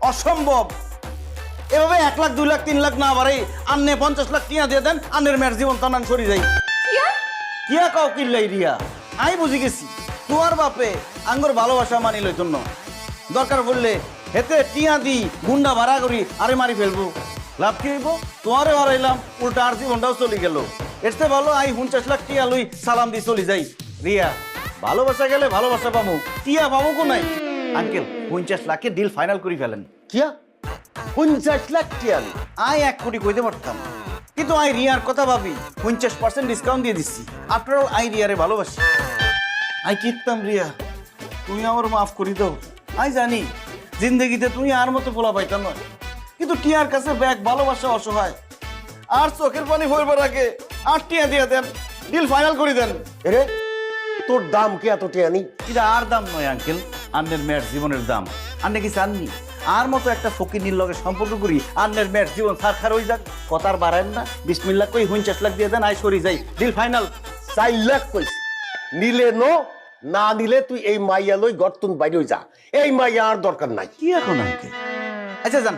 অসম্ভব। এভাবে 1 লাখ 2 লাখ 3 লাখ না বাড়ে আন্নে 50 লাখ টিয়া দিয়ে দেন, আন্নের মেয়ের জীবন তানান সরি যাই। কিয়া কাও কিল্লাই রিয়া, আই বুঝি গেছি তোমার বাপে আঙ্গর ভালোবাসা মানি লই জন্য দরকার পড়লে হেতে টিয়া দি গুন্ডা ভাড়া করি আরে মারি ফেলবো। লাভ কি হইব? তোমারে হারাইলাম, উল্টা আর জীবনটাও চলে গেল। এর চেয়ে ভালো আই 50 লাখ টিয়া লই সালাম দি চলি যাই। রিয়া, ভালোবাসা গেলে ভালোবাসা পামু, টিয়া পামু কো নাই। আঙ্কেল 50 লাখে ডিল ফাইনাল করে ফেলেন। কিয়া 50 লাখ টিয়া? আই 1 কোটি কইতে পারতাম, কিন্তু আই রিয়ার কথা ভাবি 50% ডিসকাউন্ট দিয়ে দিচ্ছি। আফটার অল আই রিয়ারে ভালোবাসি। আই কিতাম রিয়া, তুমি আমার মাফ করি দাও। আই জানি জিন্দগিতে তুমি আর মতো পোলা পাইতাম নয়, কিন্তু টিয়ার কাছে ব্যাগ ভালোবাসা অসহায়। আর চোখের পানি ভরবার আগে 8 টিয়া দিয়ে দেন, ডিল ফাইনাল করে দেন। এরে তোর দাম কি এত টিয়া নি? এটা আর দাম নয় আঙ্কেল, আন্নের মেয়ের জীবনের দাম। আন্নে কি চাননি আর মতো একটা ফকিনীর লগে সম্পর্ক করি আন্নের মেয়ের জীবন সারখার হয়ে যাক? কথার বাড়ায় না, বিসমিল্লাহ কই 50 লাখ দিয়ে দেন, আই সরি যাই, ডিল ফাইনাল। 4 লাখ কইছি, নিলে নো, না নিলে তুই এই মাইয়া লই গর্তন বাইরে যা। এই মাইয়া আর দরকার নাই। কি এখন আঙ্কেল? আচ্ছা যান,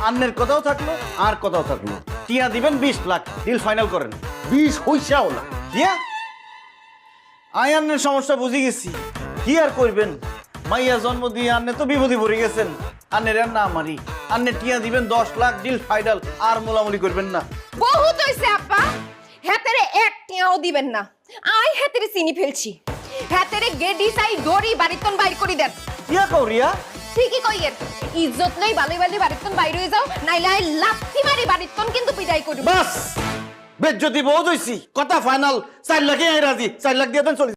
আন্নের কথাও থাকলো আর কথাও থাকলো, টিয়া দিবেন 20 লাখ, ডিল ফাইনাল করেন। 20 হইছাও না। টিয়া আই আন্নের সমস্যা বুঝি গেছি, কি আর করবেন? মাইয়া জন্ম দিয়ে আন্নে তো বিপদে পড়ে গেছেন। আন্নের আর না মারি, আন্নে টিয়া দিবেন 10 লাখ, ডিল ফাইনাল, আর মোলামুলি করবেন না। বহুত হইছে আব্বা, হেতেরে এক টিয়াও দিবেন না। আই হেতেরে চিনি ফেলছি, হেতেরে গেডি সাই দড়ি বাড়িতন বাইর করে দেন। কিয়া করিয়া ঠিকই কইয়ের, ইজ্জত নাই বালি বালি বাড়িতন বাইর হয়ে যাও, নাইলে আই লাথি মারি বাড়িতন কিন্তু বিদায় করব। বাস বেজ্জতি বহুত হইছি, কথা ফাইনাল। 4 লাখে আই রাজি, 4 লাখ দিয়ে দেন চলি।